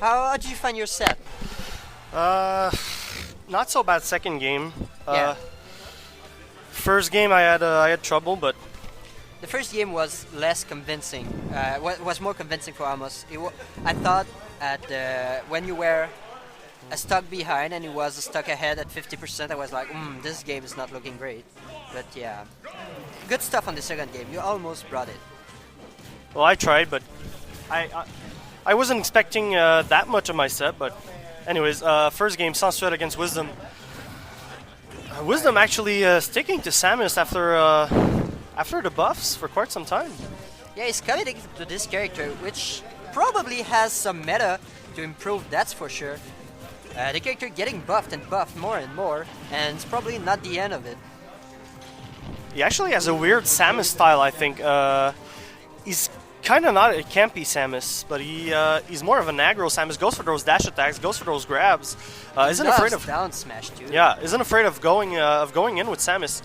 How did you find your set? Not so bad second game. Yeah. First game I had trouble, but The first game was less convincing. Was more convincing for Amos. I thought when you were stuck behind and he was stuck ahead at 50%, I was like, this game is not looking great. But yeah, good stuff on the second game. You almost brought it. well, I tried, but I wasn't expecting that much of my set. But anyways, first game Sensuell against Wisdom. Wisdom actually sticking to Samus after the buffs for quite some time. Yeah, he's committing to this character, which probably has some meta to improve, that's for sure. The character getting buffed and buffed more and more, and it's probably not the end of it. He actually has a weird Samus style, I think. He's kind of not a campy Samus, but he's more of an aggro Samus. Goes for those dash attacks, goes for those grabs. Isn't afraid of down smash too. Yeah, isn't afraid of going in with Samus.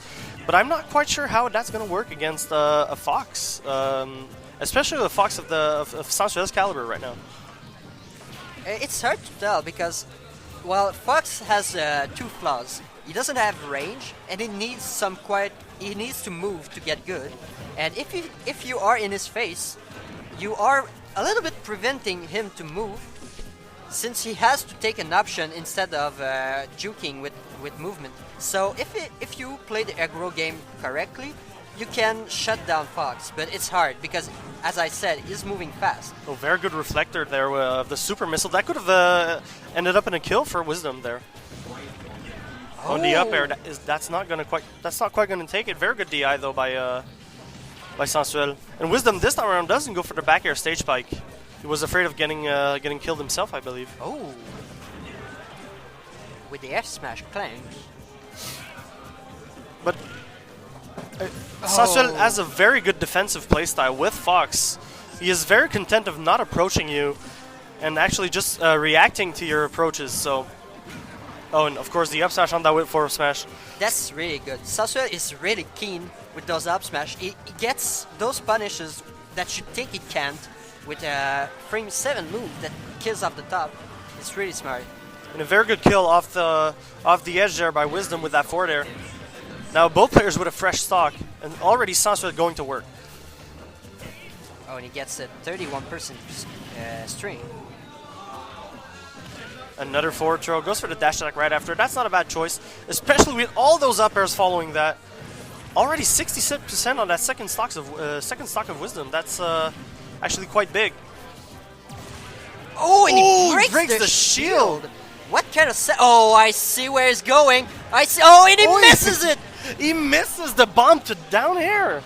But I'm not quite sure how that's going to work against a Fox, especially the Fox of Sensuell's caliber right now. It's hard to tell because, well, Fox has two flaws. He doesn't have range, and he needs he needs to move to get good. And if you are in his face, you are a little bit preventing him to move, since he has to take an option instead of juking with movement. So if you play the aggro game correctly, you can shut down Fox, but it's hard because, as I said, he's moving fast. Oh, very good reflector there of the super missile. That could have ended up in a kill for Wisdom there. On the up air, that's not quite gonna take it. Very good DI though by Sensuell. And Wisdom this time around doesn't go for the back air stage spike. He was afraid of getting killed himself, I believe. Oh, with the F smash clang. But Sensuell has a very good defensive playstyle with Fox. He is very content of not approaching you and actually just reacting to your approaches. So, oh, and of course the up smash on that with forward smash. That's really good. Sensuell is really keen with those up smash. He gets those punishes that you think he can't with a frame 7 move that kills off the top. It's really smart. And a very good kill off the edge there by Wisdom with that forward air. Now both players with a fresh stock, and already Sensuell going to work. Oh, and he gets a 31% string. Another forward throw, goes for the dash attack right after. That's not a bad choice, especially with all those up airs following that. Already 66% on that second stock of Wisdom. That's actually quite big. Oh, and he breaks the shield. What kind of set? Oh, I see where he's going. I see. Oh, and he misses it. He misses the bomb to down air.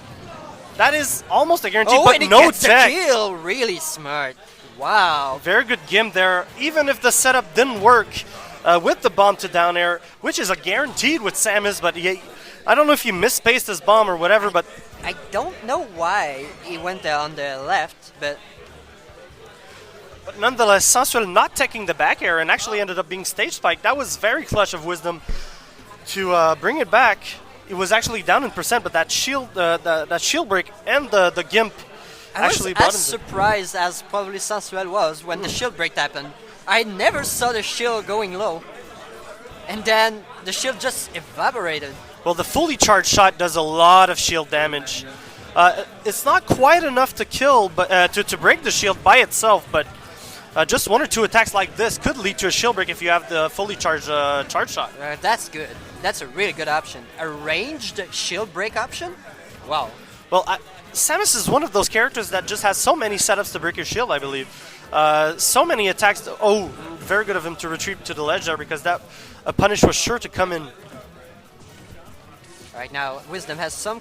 That is almost a guarantee, oh, but and he no gets tech. the kill. Really smart. Wow. Very good gimp there. Even if the setup didn't work with the bomb to down air, which is a guaranteed with Samus, but I don't know if he misspaced his bomb or whatever, but I don't know why he went on the left, but nonetheless, Sensuell not taking the back air and actually ended up being stage spiked. That was very clutch of Wisdom to bring it back. It was actually down in percent, but that shield break and the gimp actually I was as surprised as probably Sensuell was when the shield break happened. I never saw the shield going low, and then the shield just evaporated. Well, the fully charged shot does a lot of shield damage. It's not quite enough to kill, but to break the shield by itself, but just one or two attacks like this could lead to a shield break if you have the fully charged charge shot. That's good. That's a really good option. A ranged shield break option? Wow. Well, Samus is one of those characters that just has so many setups to break your shield, I believe. So many attacks. Oh, very good of him to retreat to the ledge there because that punish was sure to come in. Right now, Wisdom has some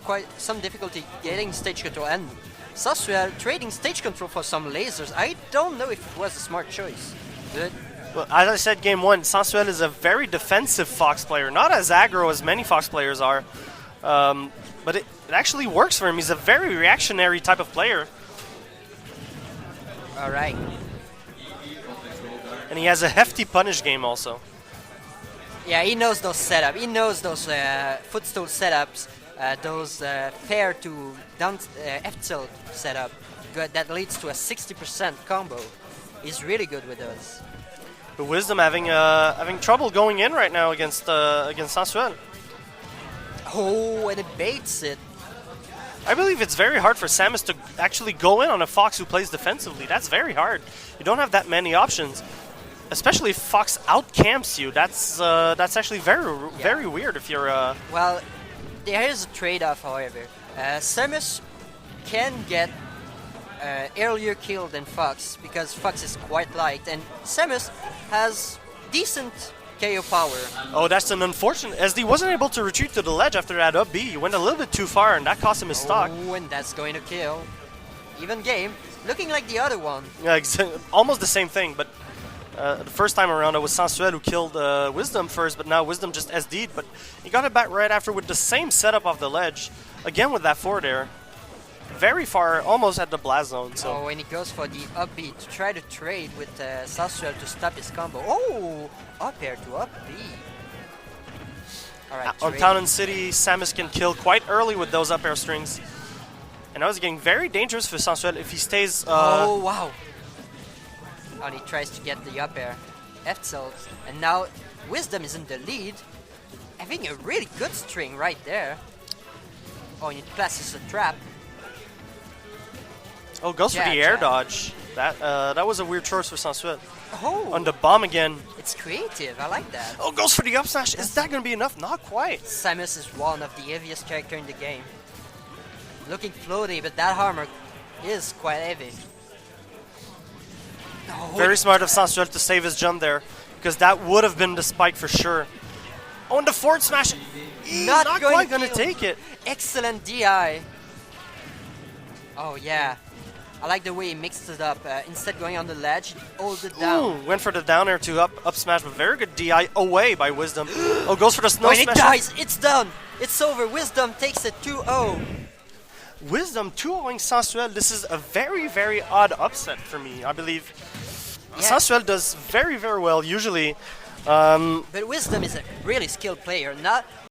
difficulty getting stage control, and Sensuell trading stage control for some lasers. I don't know if it was a smart choice. Good. Well, as I said, game one, Sensuell is a very defensive Fox player, not as aggro as many Fox players are, but it actually works for him. He's a very reactionary type of player. All right. And he has a hefty punish game also. Yeah, he knows those setups. He knows those footstool setups, those fair to down F tilt setup. Good. That leads to a 60% combo. He's really good with those. The Wisdom having trouble going in right now against Sensuell. Oh, and it baits it. I believe it's very hard for Samus to actually go in on a Fox who plays defensively. That's very hard. You don't have that many options, especially if Fox outcamps you. That's actually very weird if you're. Well, there is a trade-off, however. Samus can get earlier kill than Fox because Fox is quite light, and Samus has decent KO power. Oh, that's an unfortunate. SD wasn't able to retreat to the ledge after that up B. He went a little bit too far, and that cost him his stock. Oh, and that's going to kill. Even game. Looking like the other one. Yeah, almost the same thing, but the first time around it was Sensuell who killed Wisdom first, but now Wisdom just SD'd, but he got it back right after with the same setup of the ledge. Again with that forward air. Very far, almost at the blast zone. So. Oh, and he goes for the up B to try to trade with Sensuell to stop his combo. Oh, up air to up B. Alright, on Town and City, Samus can kill quite early with those up air strings. And now it's getting very dangerous for Sensuell if he stays... oh, wow. And he tries to get the up air. F-tilt. And now Wisdom is in the lead. Having a really good string right there. Oh, and he places a trap. Oh, goes for the air dodge. That was a weird choice for Sensuell. Oh. On the bomb again. It's creative. I like that. Oh, goes for the up smash. Is that going to be enough? Not quite. Samus is one of the heaviest character in the game. Looking floaty, but that armor is quite heavy. Oh, very smart of Sensuell to save his jump there, because that would have been the spike for sure. Oh, and the forward smash. Not quite going to take it. Excellent DI. Oh, yeah. I like the way he mixed it up. Instead going on the ledge, he holds it down. Ooh, went for the down air to up smash, but very good DI away by Wisdom. Oh, goes for the snow when smash. It dies, it's done. It's over. Wisdom takes it 2-0. Wisdom 2-0ing Sensuell. This is a very odd upset for me, I believe. Yeah. Sensuell does very well usually. But Wisdom is a really skilled player. Not